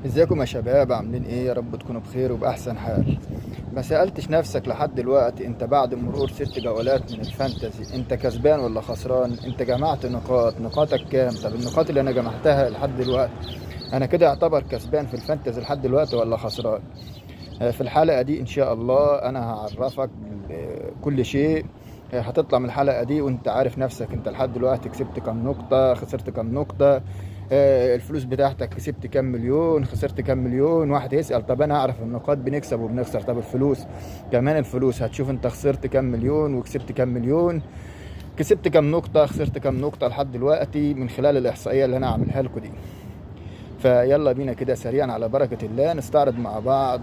ازيكم يا شباب؟ عاملين ايه؟ يا رب تكونوا بخير وبأحسن حال. ما سألتش نفسك لحد دلوقتي انت بعد مرور 6 جولات من الفانتزي انت كسبان ولا خسران؟ انت جمعت نقاطك كام؟ طب النقاط اللي انا جمعتها لحد دلوقتي انا كده اعتبر كسبان في الفانتزي لحد دلوقتي ولا خسران؟ في الحلقة دي ان شاء الله انا هعرفك كل شيء. هتطلع من الحلقة دي وانت عارف نفسك انت لحد دلوقتي كسبت كام نقطة، خسرت كام نقطة، الفلوس بتاعتك كسبت كام مليون، خسرت كام مليون. واحد يسأل طب انا اعرف النقاط بنكسب وبنخسر، طب الفلوس كمان، الفلوس هتشوف انت خسرت كام مليون وكسبت كام مليون، كسبت كام نقطة، خسرت كام نقطة لحد دلوقتي من خلال الإحصائية اللي أنا عاملها لكم دي. فيلا بينا كده سريعا على بركة الله نستعرض مع بعض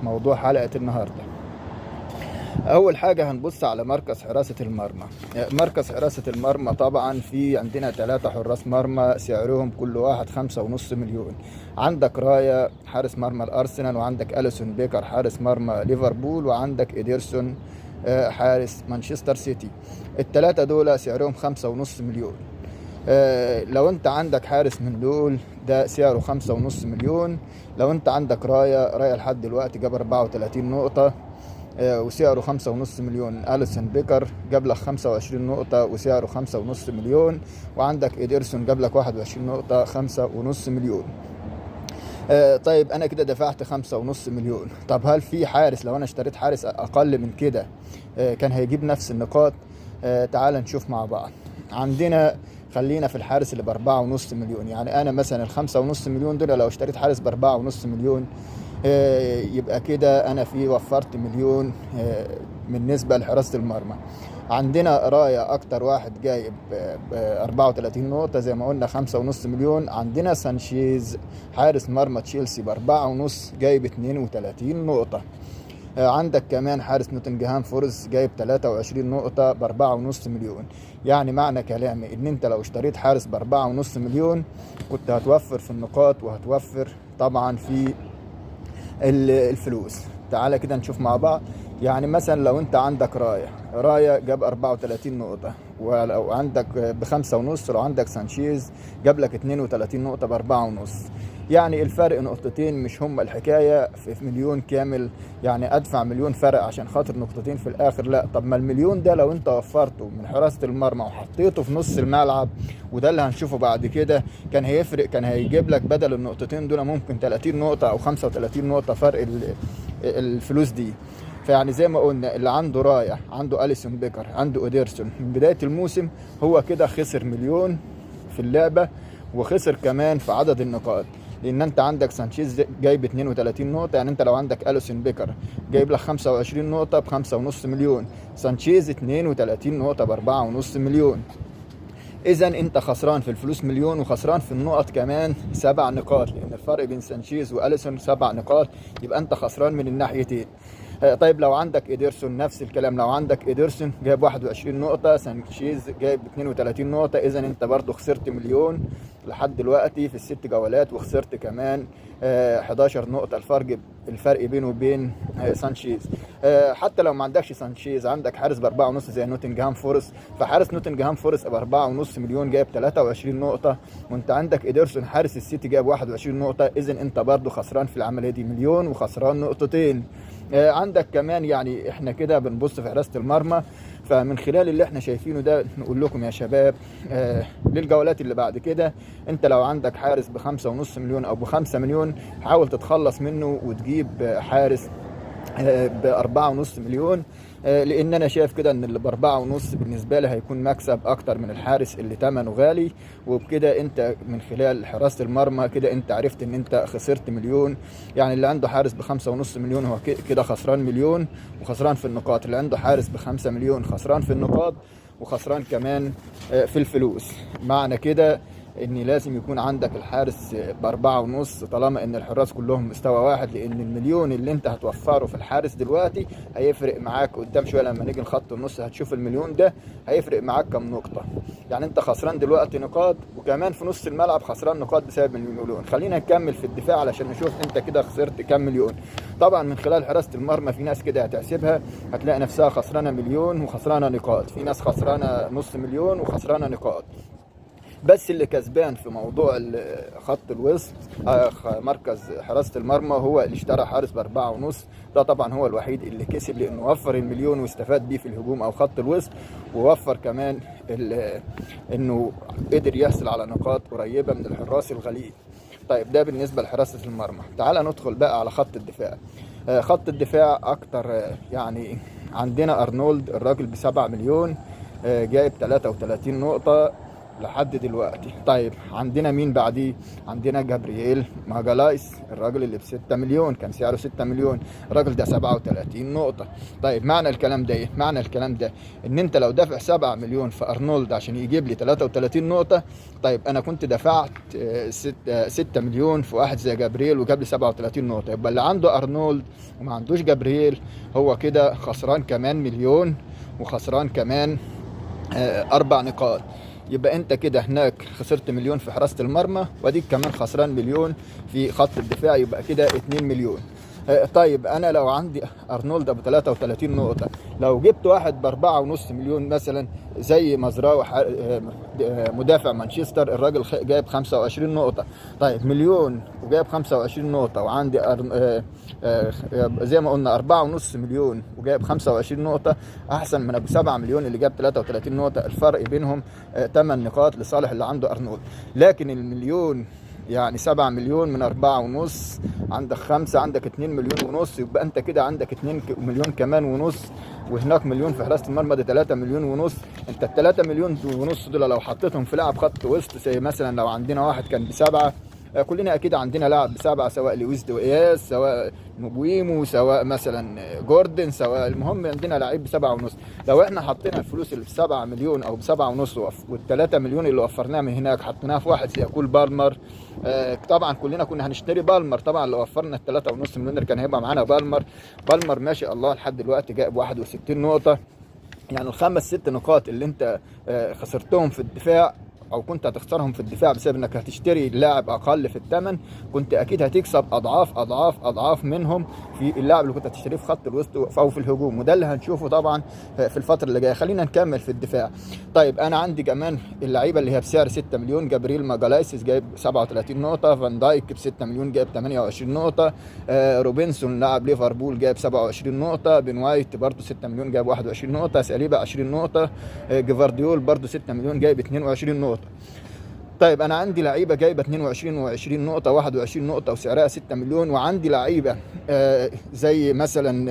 موضوع حلقة النهاردة. أول حاجة هنبص على مركز حراسة المرمى. مركز حراسة المرمى طبعا في عندنا 3 حراس مرمى سعرهم كل واحد 5.5 مليون. عندك رايا حارس مرمى الأرسنال، وعندك أليسون بيكر حارس مرمى ليفربول، وعندك إيدرسون حارس مانشستر سيتي. الثلاثة دول سعرهم 5.5 مليون. لو انت عندك حارس من دول ده سعره 5.5 مليون. لو انت عندك رايا لحد دلوقتي جاب 34 نقطة وسعره 5.5 مليون. أليسون بيكر جاب لك 25 نقطة وسعره 5.5 مليون. وعندك إيدرسون جاب لك 21 نقطة 5.5 مليون. طيب أنا كده دفعت 5.5 مليون. طب هل في حارس لو أنا اشتريت حارس أقل من كده كان هيجيب نفس النقاط؟ تعال نشوف مع بعض. عندنا خلينا في الحارس اللي ب4.5 مليون. يعني أنا مثلا ال5.5 مليون دول لو اشتريت حارس ب4.5 مليون يبقى كده انا في وفرت مليون بالنسبه لحراسه المرمى. عندنا رايا اكتر واحد جايب 34 نقطه زي ما قلنا 5.5 مليون. عندنا سانشيز حارس مرمى تشيلسي ب4.5 جايب 32 نقطه. عندك كمان حارس نوتنجهام فورست جايب 23 نقطة ب4.5 مليون. يعني معنى كلامي ان انت لو اشتريت حارس ب4.5 مليون كنت هتوفر في النقاط وهتوفر طبعا في الفلوس. تعالى كده نشوف مع بعض. يعني مثلا لو انت عندك رايا جاب 34 نقطة، ولو عندك ب5.5، لو عندك سانشيز جاب لك 32 نقطة ب4.5. يعني الفرق نقطتين مش هم الحكاية في مليون كامل. يعني ادفع مليون فرق عشان خاطر نقطتين في الاخر؟ لا. طب ما المليون ده لو انت وفرته من حراسة المرمى وحطيته في نص الملعب، وده اللي هنشوفه بعد كده، كان هيفرق، كان هيجيب لك بدل النقطتين دول ممكن 30 نقطة او 35 نقطة فرق الفلوس دي. فيعني زي ما قلنا اللي عنده رايح، عنده أليسون بيكر، عنده إيدرسون من بداية الموسم، هو كده خسر مليون في اللعبة وخسر كمان في عدد النقاط. لان انت عندك سانشيز جايب 32 نقطة، يعني انت لو عندك أليسون بيكر جايب لك 25 نقطة ب5.5 مليون، سانشيز 32 نقطة ب4.5 مليون. اذا انت خسران في الفلوس مليون وخسران في النقط كمان 7 نقاط، لان الفرق بين سانشيز واليسون 7 نقاط، يبقى انت خسران من الناحيتين. طيب لو عندك إيدرسون نفس الكلام. لو عندك إيدرسون جايب 21 نقطة، سانشيز جايب 32 نقطة، إذا أنت برضو خسرت مليون لحد دلوقتي في ال6 جولات، وخسرت كمان 11 نقطة الفرق بينه وبين سانشيز. حتى لو ما عندكش سانشيز عندك حارس ب4.5 زي نوتنجهام فورست، فحارس نوتنجهام فورست ب4.5 مليون جايب 23 نقطة، وانت عندك إيدرسون حارس السيتي جايب 21 نقطة، إذا انت برضو خسران في العملية دي مليون وخسران نقطتين. عندك كمان، يعني احنا كده بنبص في حراسة المرمى. فمن خلال اللي احنا شايفينه ده نقول لكم يا شباب للجولات اللي بعد كده، انت لو عندك حارس ب5.5 مليون او ب5 مليون حاول تتخلص منه وتجيب حارس ب4.5 مليون. لان انا شايف كده ان اللي ب4.5 بالنسبه لي هيكون مكسب اكتر من الحارس اللي ثمنه غالي. وبكده انت من خلال حراسه المرمى كده انت عرفت ان انت خسرت مليون. يعني اللي عنده حارس ب5.5 مليون هو كده خسران مليون وخسران في النقاط، اللي عنده حارس ب5 مليون خسران في النقاط وخسران كمان في الفلوس. معنى كده ان لازم يكون عندك الحارس ب4.5 طالما ان الحراس كلهم مستوى واحد، لان المليون اللي انت هتوفره في الحارس دلوقتي هيفرق معاك قدام شويه لما نيجي لخط النص. هتشوف المليون ده هيفرق معاك كم نقطه. يعني انت خسران دلوقتي نقاط، وكمان في نص الملعب خسران نقاط بسبب المليون. خلينا نكمل في الدفاع علشان نشوف انت كده خسرت كم مليون. طبعا من خلال حراسه المرمى في ناس كده هتحسبها هتلاقي نفسها خسرانه مليون وخسرانه نقاط، في ناس خسرانه نص مليون وخسرانه نقاط. بس اللي كسبان في موضوع خط الوسط مركز حراسة المرمى هو اللي اشترى حارس ب4.5. ده طبعا هو الوحيد اللي كسب، لانه وفر المليون واستفاد بيه في الهجوم او خط الوسط، ووفر كمان انه قدر يحصل على نقاط قريبة من الحراس الغاليين. طيب ده بالنسبة لحراسة المرمى. تعال ندخل بقى على خط الدفاع. خط الدفاع اكتر يعني عندنا ارنولد الراجل ب7 مليون، جايب 33 نقطة لحد دلوقتي. طيب عندنا مين بعديه؟ عندنا جابرييل ماجالايس الراجل اللي ب6 مليون، كان سعره 6 مليون، الراجل ده 37 نقطة. طيب معنى الكلام ده ايه؟ معنى الكلام ده ان انت لو دافع 7 مليون في ارنولد عشان يجيب لي 33 نقطة، طيب انا كنت دفعت 6 مليون في واحد زي جابرييل وجاب لي 37 نقطة، يبقى اللي عنده ارنولد وما عندوش جابرييل هو كده خسران كمان مليون وخسران كمان 4 نقاط. يبقى انت كده هناك خسرت مليون في حراسة المرمى، وديك كمان خسران مليون في خط الدفاع، يبقى كده 2 مليون. طيب انا لو عندي ارنولد ابو 33 نقطة، لو جبت واحد ب4.5 مليون مثلا زي مزراوي مدافع مانشستر، الراجل جايب 25 نقطة. طيب مليون وجايب 25 نقطة، وعندي زي ما قلنا 4.5 مليون وجايب 25 نقطة، احسن من ابو 7 مليون اللي جاب 33 نقطة. الفرق بينهم 8 نقاط لصالح اللي عنده ارنولد. لكن المليون يعني 7 مليون من 4.5، عندك 5، عندك 2 مليون ونص، يبقى انت كده عندك 2 مليون كمان ونص، وهناك مليون في حراسة المرمى، ده 3 مليون ونص. انت ال 3 مليون ونص دول لو حطيتهم في لاعب خط وسط، زي مثلا لو عندنا واحد كان ب7، كلنا اكيد عندنا لاعب ب7، سواء لويس دوياس، سواء مبويمو، سواء مثلا جوردن، سواء المهم عندنا لعيب ب7.5. لو احنا حطينا الفلوس اللي ب7 مليون او ب7.5 وال3 مليون اللي وفرناها من هناك حطيناها في واحد زي كول بالمر، طبعا كلنا كنا هنشتري بالمر. طبعا لو وفرنا ال3.5 مليون كان هيبقى معانا بالمر ما شاء الله لحد دلوقتي جايب 61 نقطة. يعني ال5 6 نقاط اللي انت خسرتهم في الدفاع او كنت هتخسرهم في الدفاع بسبب انك هتشتري لاعب اقل في الثمن، كنت اكيد هتكسب اضعاف اضعاف اضعاف منهم في اللاعب اللي كنت هتشتريه في خط الوسط او في الهجوم، وده اللي هنشوفه طبعا في الفتره اللي جايه. خلينا نكمل في الدفاع. طيب انا عندي كمان اللعيبه اللي هي بسعر 6 مليون، جابريل ماجالايسيس جايب 37 نقطه، فان دايك ب6 مليون جايب 28 نقطه، روبنسون لاعب ليفربول جايب 27 نقطه، بن وايت برضه 6 مليون جايب 21 نقطه، ساليبا 20 نقطه، جفارديول برضه 6 مليون جايب 22 نقطه. طيب انا عندي لعيبه جايبه 22 و20 نقطه 21 نقطه وسعرها 6 مليون، وعندي لعيبه زي مثلا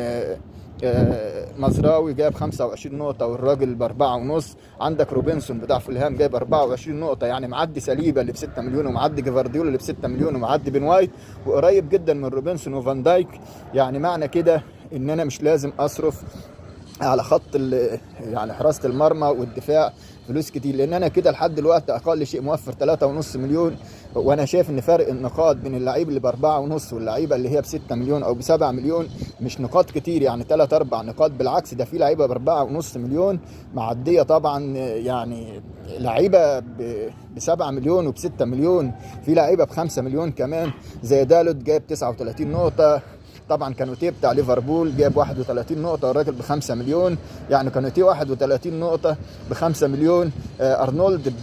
مزراوي جايب 25 نقطه والراجل ب4.5. عندك روبنسون بتاع فولهام جايب 24 نقطه، يعني معدي ساليبا اللي ب6 مليون، ومعدي جفارديول اللي ب6 مليون، ومعدي بن وايت، وقريب جدا من روبنسون وفان دايك. يعني معنى كده ان انا مش لازم اصرف على خط يعني حراسة المرمى والدفاع فلوس كتير، لان انا كده لحد دلوقتي اقل شيء موفر 3.5 مليون. وانا شايف ان فرق النقاط بين اللعيب اللي ب4.5 واللعيبه اللي هي ب6 مليون او ب7 مليون مش نقاط كتير، يعني 3-4 نقاط. بالعكس ده في لعيبه ب4.5 مليون معديه طبعا، يعني لعيبه ب7 مليون وب6 مليون، في لعيبه ب5 مليون كمان زي دالوت جايب 39 نقطه. طبعا كانوتيه بتاع ليفربول جاب 31 نقطة والراجل ب5 مليون، يعني كانوتيه 31 نقطة ب5 مليون، أرنولد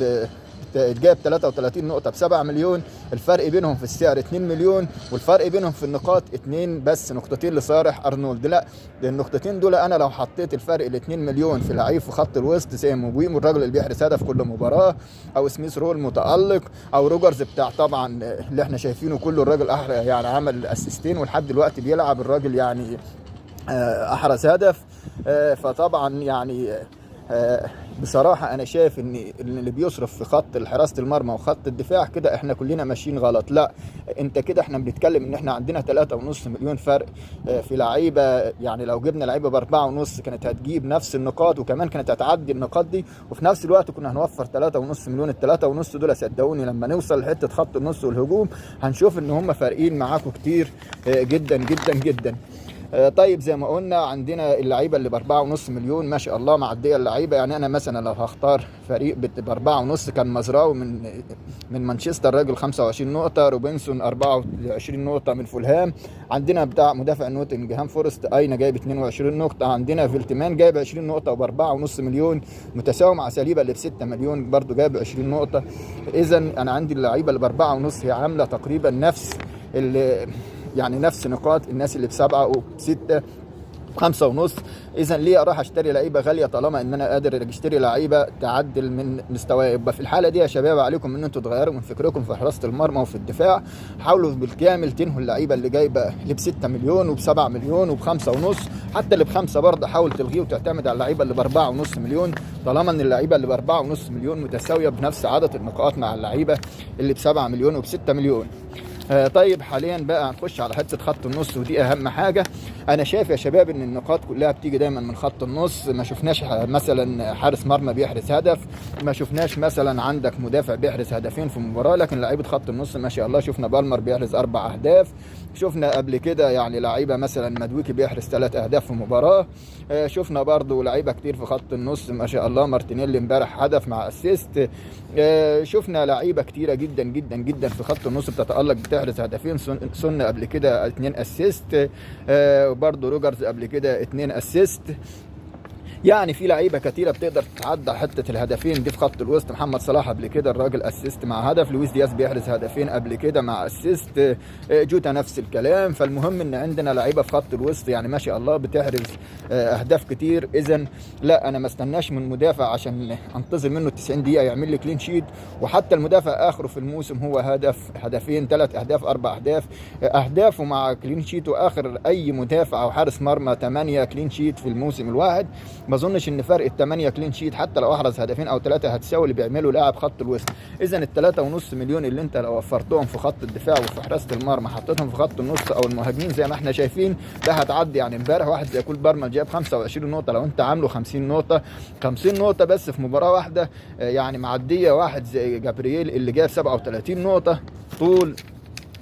جاب 33 نقطة ب7 مليون، الفرق بينهم في السعر 2 مليون، والفرق بينهم في النقاط 2 بس، نقطتين لصالح أرنولد. لا ده النقطتين دول أنا لو حطيت الفرق ال 2 مليون في لعيب في خط الوسط زي موبويم الراجل اللي بيحرز هدف كل مباراة، أو سميث رول متألق، أو روجرز بتاع طبعا اللي احنا شايفينه كله، الراجل يعني عمل اسيستين ولحد دلوقتي بيلعب الراجل، يعني أحرز هدف. فطبعا يعني بصراحة أنا شايف إن اللي بيصرف في خط حراسة المرمى وخط الدفاع كده إحنا كلنا ماشيين غلط. لا أنت كده إحنا بنتكلم إن إحنا عندنا 3.5 مليون فرق في لعيبة، يعني لو جبنا لعيبة ب4.5 كانت هتجيب نفس النقاط وكمان كانت هتعدي النقاط دي، وفي نفس الوقت كنا هنوفر 3.5 مليون. ال3.5 دول صدقوني لما نوصل لحتة خط النص والهجوم هنشوف إن هم فارقين معاكم كتير جدا جدا جدا. طيب زي ما قلنا عندنا اللعيبه اللي ب4.5 مليون ما شاء الله معديه اللعيبه. يعني انا مثلا لو هختار فريق ب4.5 كان مزراوي من مانشستر راجل 25 نقطه، روبنسون 24 نقطه من فولهام، عندنا بتاع مدافع نوتنجهام فورست اينا جايب 22 نقطه، عندنا فيلتمان جايب 20 نقطه وب4.5 مليون، متساوي مع ساليبا اللي ب6 مليون برضو جايب 20 نقطه. اذا انا عندي اللعيبه اللي ب4.5 هي عامله تقريبا يعني نفس نقاط الناس اللي ب7 وب6 5.5. اذا ليه اروح اشتري لعيبه غاليه طالما ان انا قادر اشتري لعيبه تعدل من مستواي؟ يبقى في الحاله دي يا شباب عليكم ان انتوا تغيروا من فكركم في حراسه المرمى وفي الدفاع. حاولوا بالكامل تنهوا اللعيبه اللي جايبه اللي ب6 مليون وب7 مليون وب5.5، حتى اللي ب5 برضه حاول تلغيه وتعتمد على اللعيبه اللي ب4.5 مليون، طالما ان اللعيبه اللي ب4.5 مليون متساويه بنفس عدد النقاط مع اللعيبه اللي ب7 مليون وب6 مليون. طيب حاليا بقى هنخش على حته خط النص، ودي اهم حاجه. انا شايف يا شباب ان النقاط كلها بتيجي دايما من خط النص. ما شفناش مثلا حارس مرمى بيحرز هدف، ما شفناش مثلا عندك مدافع بيحرز هدفين في مباراه، لكن لعيبه خط النص ما شاء الله شفنا بالمر بيحرز 4 اهداف، شفنا قبل كده يعني لعيبه مثلا مدويكي بيحرز 3 اهداف في مباراه، شفنا برضو لعيبه كتير في خط النص ما شاء الله، مارتينيلي امبارح هدف مع اسيست، شفنا لعيبه كتيره جدا جدا جدا في خط النص بتتالق بتحرز هدفين، سن قبل كده 2 اسيست، برضو روجرز قبل كده 2 اسيست. يعني في لعيبه كتيره بتقدر تتعدى حته الهدفين دي في خط الوسط. محمد صلاح قبل كده الراجل اسيست مع هدف، لويس دياز بيحرز هدفين قبل كده مع اسيست، جوتا نفس الكلام. فالمهم ان عندنا لعيبه في خط الوسط يعني ما شاء الله بتحرز اهداف كتير. اذا لا انا ما استناش من مدافع عشان انتظر منه 90 دقيقه يعمل لي كلين شيت، وحتى المدافع اخره في الموسم هو هدف هدفين 3 اهداف 4 اهداف، اهدافه مع كلين شيت، واخر اي مدافع او حارس مرمى 8 كلين شيت في الموسم الواحد. ما اظنش ان فرق ال8 كلين شيت حتى لو احرز هدفين او 3 هتساوي اللي بيعمله لاعب خط الوسط. اذا ال3.5 مليون اللي انت لو وفرتهم في خط الدفاع وفي حراسه المرمى حطيتهم في خط النص او المهاجمين زي ما احنا شايفين ده هتعدي. يعني امبارح واحد زي كول بارمل جاب 25 نقطه، لو انت عامله 50 نقطه 50 نقطه بس في مباراه واحده، يعني معديه واحد زي جابرييل اللي جاب 37 نقطه طول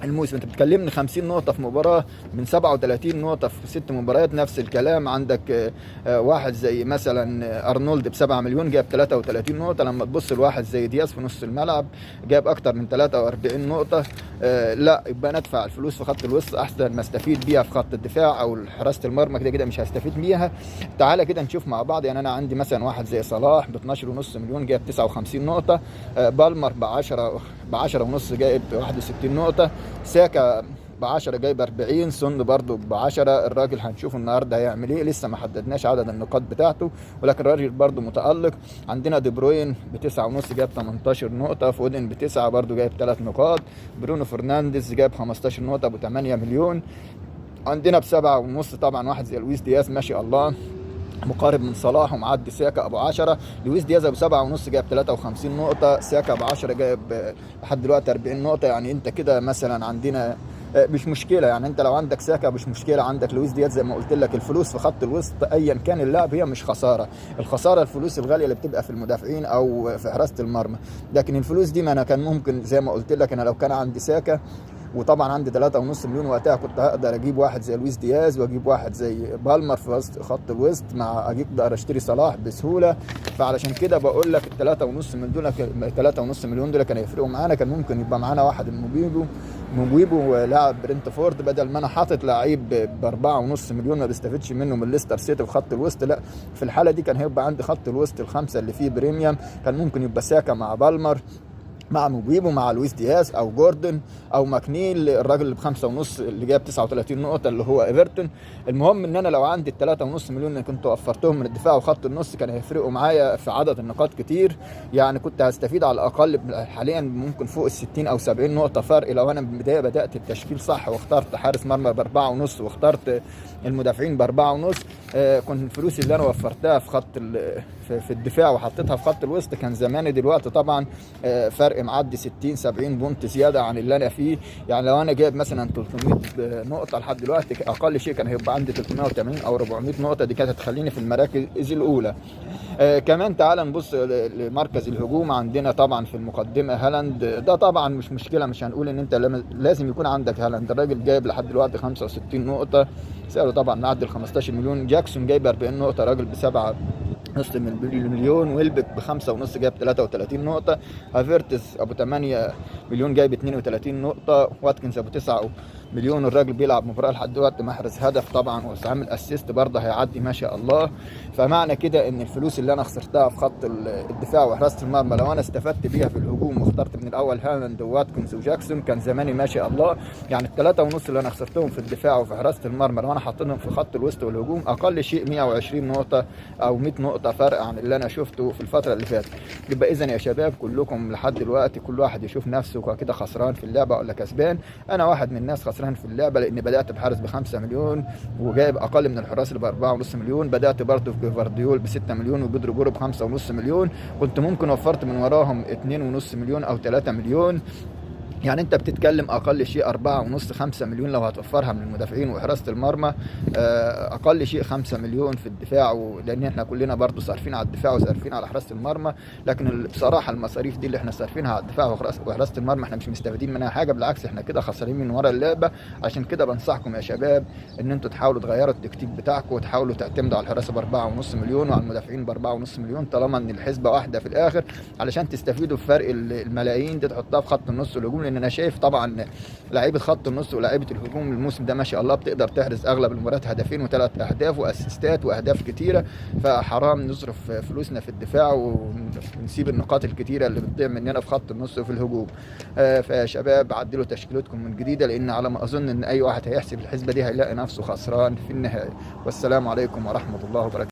الموسم. انت بتكلمني 50 نقطه في مباراه من 37 نقطه في 6 مباريات. نفس الكلام عندك واحد زي مثلا ارنولد ب7 مليون جاب 33 نقطه، لما تبص لواحد زي دياز في نص الملعب جاب اكتر من 43 نقطه. لا يبقى ندفع الفلوس في خط الوسط احسن ما استفيد بيها في خط الدفاع او حراسه المرمى، كده كده مش هستفيد بيها. تعالى كده نشوف مع بعض. يعني انا عندي مثلا واحد زي صلاح ب12.5 مليون جاب 59 نقطه، بالمر ب10.5 جايب 61 نقطه، ساكا ب10 جايب 40، سون برضو ب10. الراجل هنشوف النهارده هيعمل ايه، لسه ما حددناش عدد النقاط بتاعته، ولكن الراجل برضو متألق. عندنا دي بروين ب9.5 جاب 18 نقطة، فودن ب9 برضو جايب 3 نقاط، برونو فرنانديز جاب 15 نقطة ب8 مليون. عندنا ب7.5 طبعا واحد زي لويس دياز ما شاء الله مقارب من صلاح ومعدي ساكا ابو 10. لويس دياز ابو 7.5 جايب 53 نقطه، ساكا ابو 10 جايب لحد دلوقتي 40 نقطه. يعني انت كده مثلا عندنا مش مشكله، يعني انت لو عندك ساكا مش مشكله، عندك لويس دياز زي ما قلت لك. الفلوس في خط الوسط ايا كان اللاعب هي مش خساره، الخساره الفلوس الغاليه اللي بتبقى في المدافعين او في حراسه المرمى. لكن الفلوس دي ما انا كان ممكن زي ما قلت لك، انا لو كان عندي ساكا وطبعا عندي 3.5 مليون وقتها كنت هقدر اجيب واحد زي لويس دياز واجيب واحد زي بالمر في وسط خط الوسط، مع اقدر اشتري صلاح بسهوله. فعلشان كده بقول لك ال3.5 مليون دول كانوا يفرقوا معانا. كان ممكن يبقى معانا واحد موبيبو لاعب برنتفورد، بدل ما انا حاطط لعيب ب4.5 مليون ما بستفدش منه من ليستر سيتي في خط الوسط. لا في الحاله دي كان هيبقى عندي خط الوسط الخمسه اللي فيه بريميوم، كان ممكن يبقى ساكا مع بالمر مع موبيبو مع لويس دياز او جوردن او ماكنيل، الراجل اللي ب5.5 اللي جاب 39 نقطه اللي هو ايفرتون. المهم ان انا لو عندي ال3.5 مليون اللي كنت وفرتهم من الدفاع وخط النص كان هيفرقوا معايا في عدد النقاط كتير. يعني كنت هستفيد على الاقل حاليا ممكن فوق ال60 او 70 نقطه فرق لو انا من البدايه بدات التشكيل صح واخترت حارس مرمى ب4.5 واخترت المدافعين ب4.5. كنت الفلوس اللي انا وفرتها في خط في الدفاع وحطيتها في خط الوسط كان زماني دلوقتي طبعا فرق معدي 60 70 بونت زياده عن اللي انا فيه. يعني لو انا جايب مثلا 300 نقطه لحد دلوقتي اقل شيء كان هيبقى عندي 380 او 400 نقطه، دي كانت هتخليني في المراكز الاولى. كمان تعال نبص لمركز الهجوم. عندنا طبعا في المقدمه هالاند، ده طبعا مش مشكله، مش هنقول ان انت لازم يكون عندك هالاند. الراجل جايب لحد دلوقتي 65 نقطه، سعره طبعا معدل 15 مليون. جاكسون جايب 40 نقطة، راجل بسبعة نص من مليون. ويلبك بخمسة ونص جايب 33 نقطة. هافيرتز أبو 8 مليون جايب 32 نقطة. واتكنز أبو 9 مليون، الراجل بيلعب مباراة لحد دلوقتي، محرز هدف طبعا وعامل اسيست برضه، هيعدي ما شاء الله. فمعنى كده ان الفلوس اللي انا خسرتها في خط الدفاع وحراسة المرمى لو انا استفدت بيها في الهجوم واخترت من الاول هالاند وواتكنز وجاكسون كان زماني ما شاء الله. يعني الثلاثة ونص اللي انا خسرتهم في الدفاع وفي حراسة المرمى لو انا حاطينهم في خط الوسط والهجوم اقل شيء 120 نقطة او 100 نقطة فرق عن اللي انا شفته في الفترة اللي فاتت. يبقى اذا يا شباب كلكم لحد دلوقتي كل واحد يشوف نفسه كده خسران في اللعبة ولا كسبان. انا واحد من الناس خسران في اللعبة لان بدات بحارس ب5 مليون وجايب اقل من الحراس اللي ب4.5 مليون. بدات برضه في جفارديول ب6 مليون وبيدرو جورو ب5.5 مليون. كنت ممكن وفرت من وراهم 2.5 مليون او 3 مليون. يعني انت بتتكلم اقل شيء 4.5 5 مليون لو هتوفرها من المدافعين وحراسه المرمى. اقل شيء 5 مليون في الدفاع، لان احنا كلنا برضو صارفين على الدفاع وصارفين على حراسه المرمى. لكن بصراحه المصاريف دي اللي احنا صارفينها على الدفاع وحراسه المرمى احنا مش مستفيدين منها حاجه، بالعكس احنا كده خسرانين من ورا اللعبه. عشان كده بنصحكم يا شباب ان انتوا تحاولوا تغيروا التكتيك بتاعكم وتحاولوا تعتمدوا على الحراسه ب4.5 مليون وعلى المدافعين ب4.5 مليون طالما ان الحسبه واحده في الاخر، علشان تستفيدوا في فرق الملايين دي تحطها في خط النص والهجوم. لان انا شايف طبعا لعيبه خط النص ولاعيبه الهجوم الموسم ده ما شاء الله بتقدر تحرز اغلب المباريات هدفين و3 اهداف واسيستات واهداف كتيره. فحرام نصرف فلوسنا في الدفاع ونسيب النقاط الكتيره اللي بتضيع مننا في خط النص وفي الهجوم. فيا شباب عدلوا تشكيلتكم من جديده، لان على ما اظن ان اي واحد هيحسب الحسبه دي هيلاقي نفسه خسران في النهايه. والسلام عليكم ورحمه الله وبركاته.